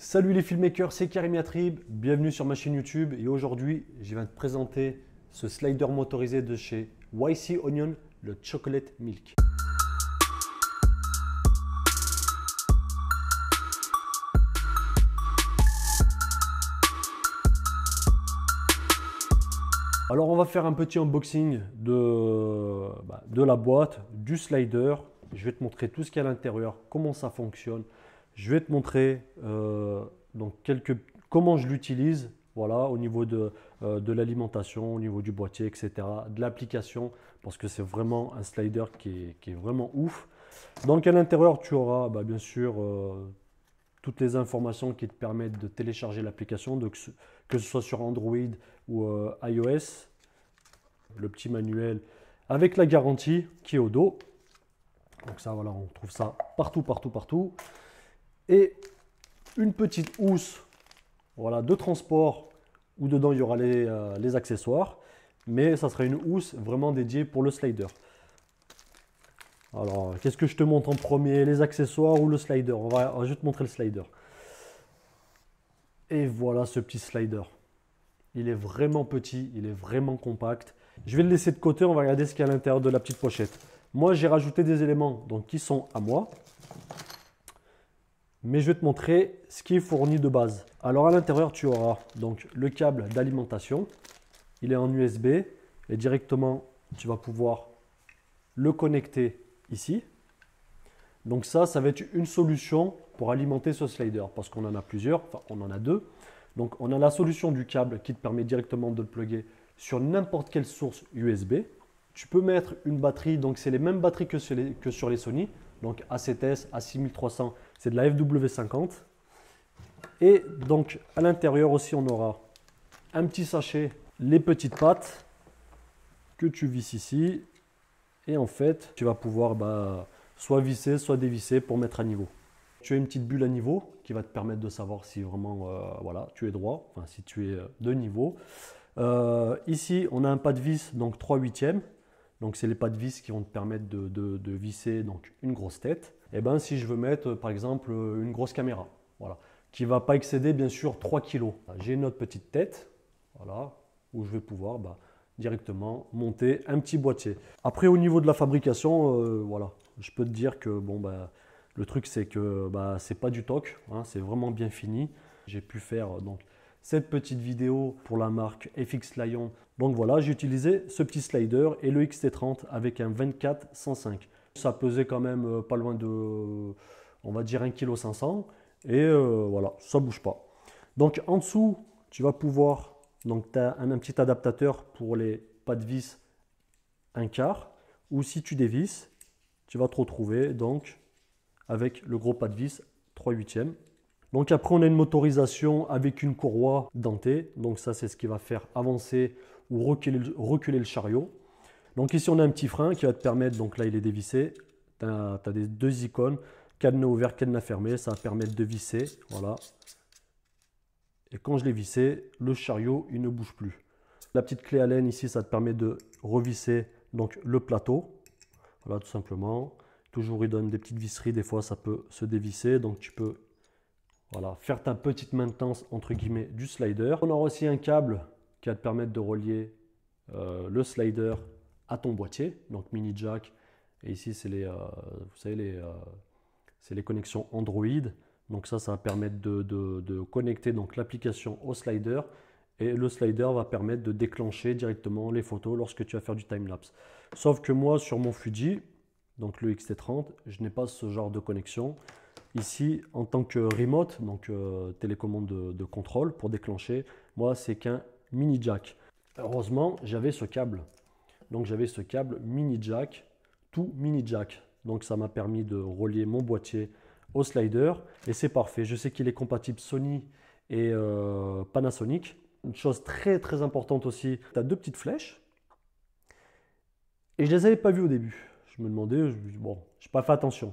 Salut les filmmakers, c'est Karim Yatrib, bienvenue sur ma chaîne YouTube et aujourd'hui je viens te présenter ce slider motorisé de chez YC Onion, le Chocolate Milk. Alors on va faire un petit unboxing de la boîte, du slider. Je vais te montrer tout ce qu'il y a à l'intérieur, comment ça fonctionne. Je vais te montrer comment je l'utilise, voilà, au niveau de l'alimentation, au niveau du boîtier, etc. De l'application, parce que c'est vraiment un slider qui est vraiment ouf. Donc à l'intérieur, tu auras bien sûr toutes les informations qui te permettent de télécharger l'application, que ce soit sur Android ou iOS. Le petit manuel avec la garantie qui est au dos. Donc ça, voilà, on trouve ça partout, partout, partout. Et une petite housse, voilà, de transport où dedans il y aura les accessoires. Mais ça sera une housse vraiment dédiée pour le slider. Alors, qu'est-ce que je te montre en premier? Les accessoires ou le slider? On va juste montrer le slider. Et voilà ce petit slider. Il est vraiment petit, il est vraiment compact. Je vais le laisser de côté, on va regarder ce qu'il y a à l'intérieur de la petite pochette. Moi, j'ai rajouté des éléments qui sont à moi. Mais je vais te montrer ce qui est fourni de base. Alors à l'intérieur, tu auras donc le câble d'alimentation. Il est en USB et directement, tu vas pouvoir le connecter ici. Donc ça va être une solution pour alimenter ce slider parce qu'on en a plusieurs, enfin on en a deux. Donc on a la solution du câble qui te permet directement de le plugger sur n'importe quelle source USB. Tu peux mettre une batterie, donc c'est les mêmes batteries que sur les Sony. Donc A7S, A6300, c'est de la FW50. Et donc à l'intérieur aussi, on aura un petit sachet, les petites pattes que tu visses ici. Et en fait, tu vas pouvoir soit visser, soit dévisser pour mettre à niveau. Tu as une petite bulle à niveau qui va te permettre de savoir si vraiment voilà, tu es droit, enfin si tu es de niveau. Ici, on a un pas de vis, donc 3/8. Donc, c'est les pas de vis qui vont te permettre de visser donc, une grosse tête. Et ben, si je veux mettre, par exemple, une grosse caméra, voilà, qui ne va pas excéder, bien sûr, 3 kg. J'ai une autre petite tête, voilà, où je vais pouvoir directement monter un petit boîtier. Après, au niveau de la fabrication, voilà, je peux te dire que le truc, c'est que c'est pas du toc, hein, c'est vraiment bien fini. J'ai pu faire cette petite vidéo pour la marque FX Lion. Donc voilà, j'ai utilisé ce petit slider et le XT30 avec un 24-105. Ça pesait quand même pas loin de, on va dire 1,5 kg. Et voilà, ça ne bouge pas. Donc en dessous, tu vas pouvoir, donc tu as un petit adaptateur pour les pas de vis 1/4. Ou si tu dévisses, tu vas te retrouver donc avec le gros pas de vis 3/8. Donc après, on a une motorisation avec une courroie dentée. Donc ça, c'est ce qui va faire avancer ou reculer le chariot. Donc ici, on a un petit frein qui va te permettre, donc là, il est dévissé. Tu as deux icônes, cadenas ouvert, cadenas fermé. Ça va permettre de visser, voilà. Et quand je l'ai vissé, le chariot, il ne bouge plus. La petite clé Allen ici, ça te permet de revisser donc, le plateau. Voilà, tout simplement. Toujours, il donne des petites visseries. Des fois, ça peut se dévisser. Donc tu peux... Voilà, faire ta petite maintenance entre guillemets du slider. On aura aussi un câble qui va te permettre de relier le slider à ton boîtier, donc mini jack. Et ici, c'est vous savez, c'est les connexions Android. Donc ça va permettre de connecter l'application au slider. Et le slider va permettre de déclencher directement les photos lorsque tu vas faire du time-lapse. Sauf que moi, sur mon Fuji, donc le XT30, je n'ai pas ce genre de connexion. Ici, en tant que remote, donc télécommande de contrôle pour déclencher, moi, c'est qu'un mini jack. Heureusement, j'avais ce câble. Donc, j'avais ce câble mini jack, tout mini jack. Donc, ça m'a permis de relier mon boîtier au slider et c'est parfait. Je sais qu'il est compatible Sony et Panasonic. Une chose très, très importante aussi, tu as deux petites flèches et je ne les avais pas vues au début. Je me demandais, bon, je n'ai pas fait attention.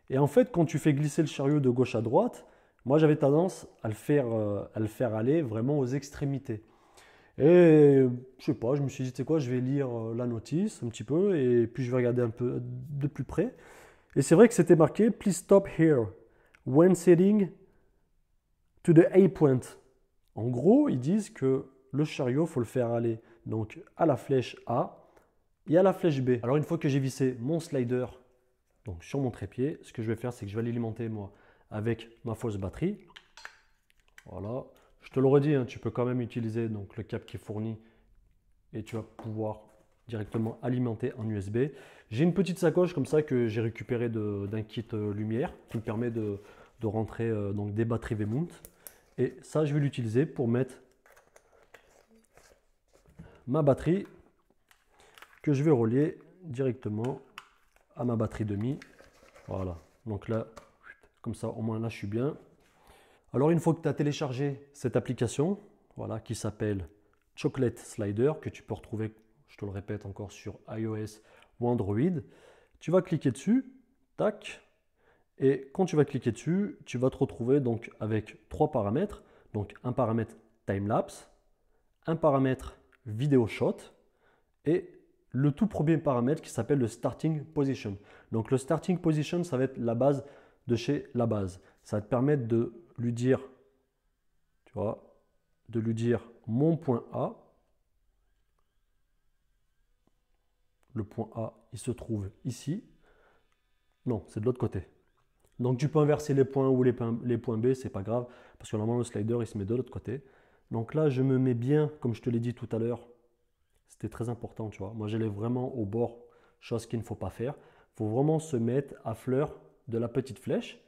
Et en fait, quand tu fais glisser le chariot de gauche à droite, moi j'avais tendance à le faire aller vraiment aux extrémités. Et je sais pas, je me suis dit, tu sais quoi, je vais lire la notice un petit peu et puis je vais regarder un peu de plus près. Et c'est vrai que c'était marqué, please stop here when setting To the A point. En gros, ils disent que le chariot, il faut le faire aller donc à la flèche A et à la flèche B. Alors une fois que j'ai vissé mon slider donc sur mon trépied, ce que je vais faire, c'est que je vais l'alimenter moi avec ma fausse batterie. Voilà. Je te l'aurais dit, hein, tu peux quand même utiliser donc, le câble qui est fourni et tu vas pouvoir directement alimenter en USB. J'ai une petite sacoche comme ça que j'ai récupéré d'un kit lumière qui me permet de rentrer donc des batteries V-mount. Et ça, je vais l'utiliser pour mettre ma batterie que je vais relier directement à ma batterie demi. Voilà. Donc là, comme ça, au moins là, je suis bien. Alors, une fois que tu as téléchargé cette application, voilà, qui s'appelle Chocolate Slider, que tu peux retrouver, je te le répète encore, sur iOS ou Android, tu vas cliquer dessus, tac, et quand tu vas cliquer dessus, tu vas te retrouver donc avec 3 paramètres. Donc un paramètre time-lapse, un paramètre vidéo shot et le tout premier paramètre qui s'appelle le starting position. Donc le starting position, ça va être la base de chez la base. Ça va te permettre de lui dire, tu vois, de lui dire mon point A. Le point A, il se trouve ici. Non, c'est de l'autre côté. Donc tu peux inverser les points ou les points B, c'est pas grave, parce que normalement le slider il se met de l'autre côté. Donc là je me mets bien, comme je te l'ai dit tout à l'heure, c'était très important, tu vois. Moi j'allais vraiment au bord, chose qu'il ne faut pas faire. Il faut vraiment se mettre à fleur de la petite flèche.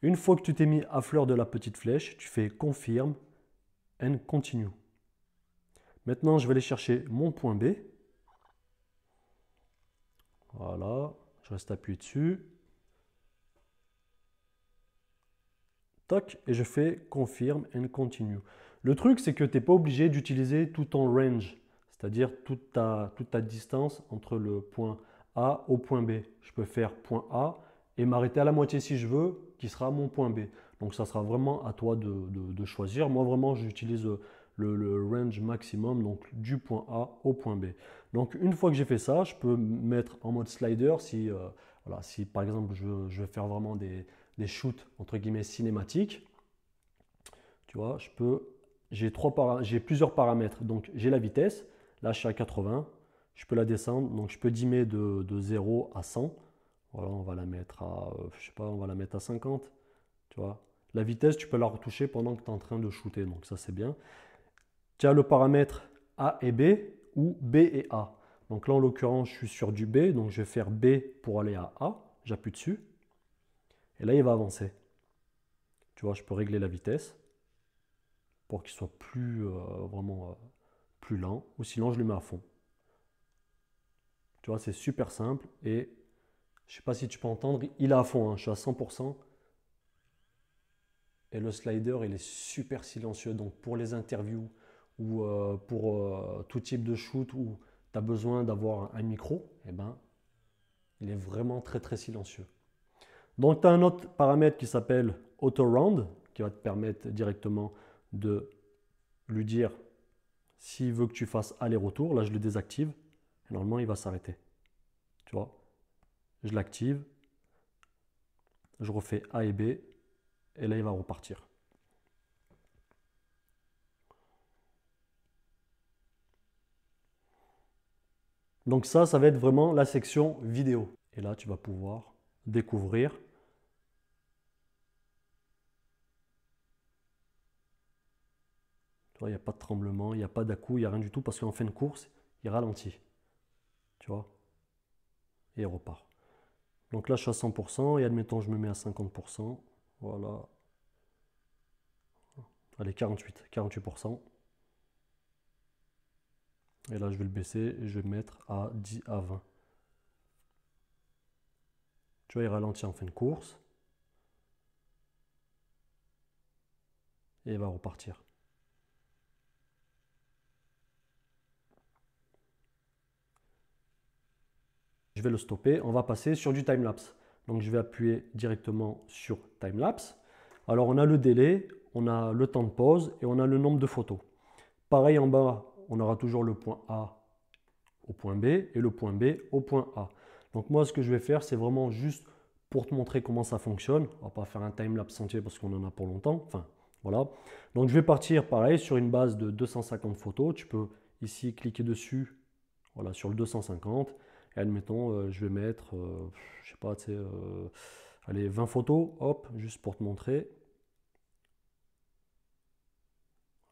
Une fois que tu t'es mis à fleur de la petite flèche, tu fais confirm and continue. Maintenant je vais aller chercher mon point B. Voilà, je reste appuyé dessus. Et je fais confirm and continue. Le truc, c'est que tu n'es pas obligé d'utiliser tout ton range, c'est-à-dire toute ta distance entre le point A au point B. Je peux faire point A et m'arrêter à la moitié si je veux, qui sera mon point B. Donc ça sera vraiment à toi de choisir. Moi vraiment, j'utilise le range maximum, donc du point A au point B. Donc une fois que j'ai fait ça, je peux mettre en mode slider si, voilà, si par exemple je veux faire vraiment des shoots entre guillemets cinématiques. Tu vois, j'ai plusieurs paramètres. Donc j'ai la vitesse, là je suis à 80, je peux la descendre, donc je peux dimmer de 0 à 100. Voilà, on va la mettre à, je sais pas, on va la mettre à 50. Tu vois, la vitesse, tu peux la retoucher pendant que tu es en train de shooter, donc ça c'est bien. Tu as le paramètre A et B ou B et A. Donc là en l'occurrence, je suis sur du B, donc je vais faire B pour aller à A, j'appuie dessus. Et là, il va avancer. Tu vois, je peux régler la vitesse pour qu'il soit vraiment plus lent. Ou sinon, je le mets à fond. Tu vois, c'est super simple. Et je ne sais pas si tu peux entendre, il est à fond. Hein, je suis à 100%. Et le slider, il est super silencieux. Donc, pour les interviews ou pour tout type de shoot où tu as besoin d'avoir un micro, eh ben, il est vraiment très, très silencieux. Donc, tu as un autre paramètre qui s'appelle Auto Round, qui va te permettre directement de lui dire s'il veut que tu fasses aller-retour. Là, je le désactive et normalement, il va s'arrêter. Tu vois, je l'active, je refais A et B et là, il va repartir. Donc ça va être vraiment la section vidéo. Et là, tu vas pouvoir découvrir. Il n'y a pas de tremblement, il n'y a pas d'à-coup, il n'y a rien du tout parce qu'en fin de course, il ralentit. Tu vois, et il repart. Donc là, je suis à 100% et admettons, je me mets à 50%. Voilà. Allez, 48%. Et là, je vais le baisser et je vais le mettre à 10 à 20. Tu vois, il ralentit en fin de course. Et il va repartir. Je vais le stopper. On va passer sur du time-lapse. Donc, je vais appuyer directement sur time-lapse. Alors, on a le délai, on a le temps de pause et on a le nombre de photos. Pareil, en bas, on aura toujours le point A au point B et le point B au point A. Donc, moi, ce que je vais faire, c'est vraiment juste pour te montrer comment ça fonctionne. On ne va pas faire un time-lapse entier parce qu'on en a pour longtemps. Enfin, Voilà. Donc je vais partir pareil sur une base de 250 photos. Tu peux ici cliquer dessus, voilà, sur le 250. Et admettons, je vais mettre, je sais pas, tu sais, allez, 20 photos, hop, juste pour te montrer.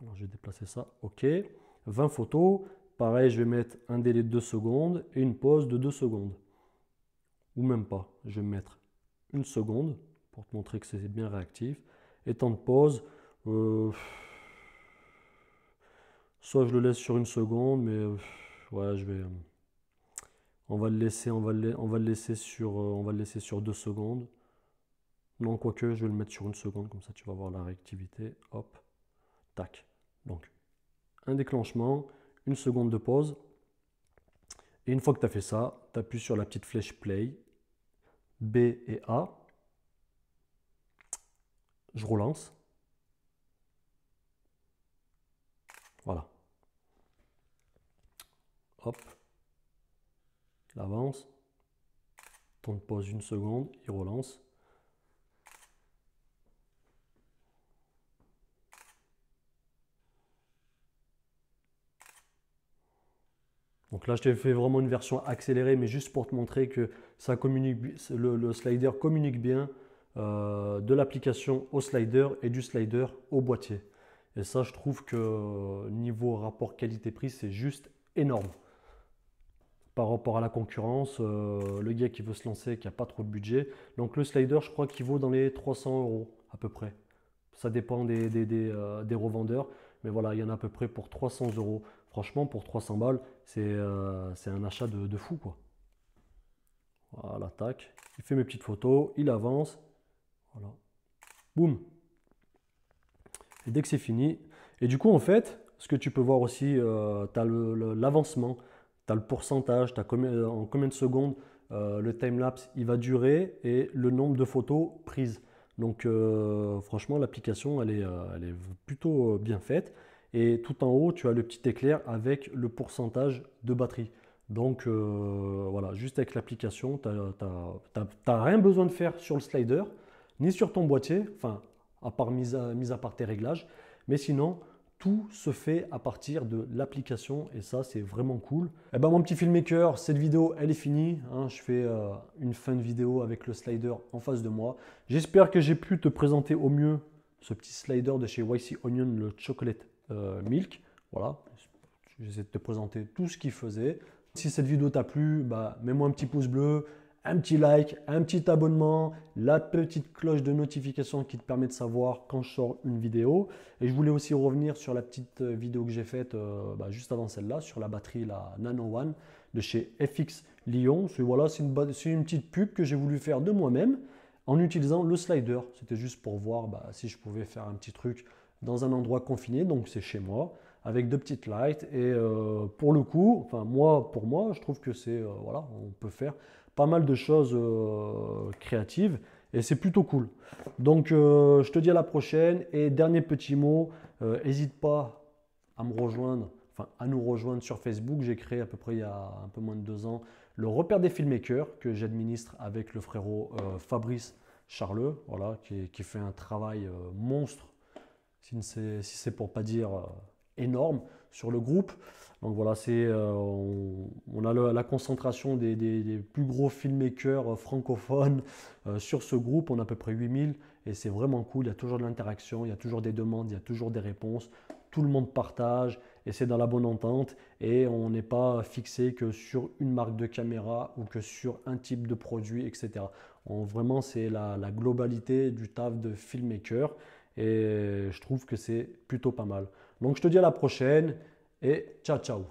Alors je vais déplacer ça, ok. 20 photos, pareil, je vais mettre un délai de 2 secondes et une pause de 2 secondes. Ou même pas, je vais mettre une seconde pour te montrer que c'est bien réactif. Et temps de pause, soit je le laisse sur une seconde, mais ouais, on va le laisser, on va le laisser sur, on va le laisser sur 2 secondes. Non, quoique, je vais le mettre sur une seconde, comme ça tu vas voir la réactivité. Hop, tac. Donc, un déclenchement, une seconde de pause. Et une fois que tu as fait ça, tu appuies sur la petite flèche play, B et A. Je relance. Voilà. Hop. Il avance. Temps de pause une seconde, il relance. Donc là, je t'ai fait vraiment une version accélérée, mais juste pour te montrer que ça communique, le slider communique bien de l'application au slider et du slider au boîtier. Et ça, je trouve que niveau rapport qualité-prix, c'est juste énorme. Par rapport à la concurrence, le gars qui veut se lancer, qui n'a pas trop de budget. Donc le slider, je crois qu'il vaut dans les 300 euros à peu près. Ça dépend des revendeurs. Mais voilà, il y en a à peu près pour 300 euros. Franchement, pour 300 balles, c'est un achat de fou, quoi. Voilà, tac. Il fait mes petites photos, il avance. Voilà. Boum. Et dès que c'est fini. Et du coup, en fait, ce que tu peux voir aussi, tu as l'avancement, tu as le pourcentage, tu as en combien de secondes le timelapse il va durer et le nombre de photos prises. Donc, franchement, l'application, elle est plutôt bien faite. Et tout en haut, tu as le petit éclair avec le pourcentage de batterie. Donc, voilà, juste avec l'application, tu n'as rien besoin de faire sur le slider, ni sur ton boîtier. Enfin, à part mis à part tes réglages. Mais sinon, tout se fait à partir de l'application et ça, c'est vraiment cool. Et ben, mon petit filmmaker, cette vidéo, elle est finie. Hein. Je fais une fin de vidéo avec le slider en face de moi. J'espère que j'ai pu te présenter au mieux ce petit slider de chez YC Onion, le Chocolate Milk. Voilà, j'essaie de te présenter tout ce qu'il faisait. Si cette vidéo t'a plu, bah, mets-moi un petit pouce bleu, un petit like, un petit abonnement, la petite cloche de notification qui te permet de savoir quand je sors une vidéo. Et je voulais aussi revenir sur la petite vidéo que j'ai faite juste avant celle-là, sur la batterie la Nano One de chez FX Lyon. Voilà, c'est une petite pub que j'ai voulu faire de moi-même en utilisant le slider. C'était juste pour voir si je pouvais faire un petit truc dans un endroit confiné, donc c'est chez moi, avec deux petites lights. Et pour le coup, enfin pour moi, je trouve que c'est, voilà, on peut faire pas mal de choses créatives et c'est plutôt cool. Donc je te dis à la prochaine et dernier petit mot, n'hésite pas à me rejoindre, enfin à nous rejoindre sur Facebook. J'ai créé à peu près il y a un peu moins de 2 ans le repère des filmmakers que j'administre avec le frérot Fabrice Charleux, voilà, qui fait un travail monstre, si c'est pour pas dire énorme sur le groupe. Donc voilà, on a la concentration des plus gros filmmakers francophones sur ce groupe. On a à peu près 8000 et c'est vraiment cool. Il y a toujours de l'interaction, il y a toujours des demandes, il y a toujours des réponses. Tout le monde partage et c'est dans la bonne entente. Et on n'est pas fixé que sur une marque de caméra ou que sur un type de produit, etc. Vraiment, c'est la globalité du taf de filmmaker. Et je trouve que c'est plutôt pas mal. Donc je te dis à la prochaine et ciao ciao.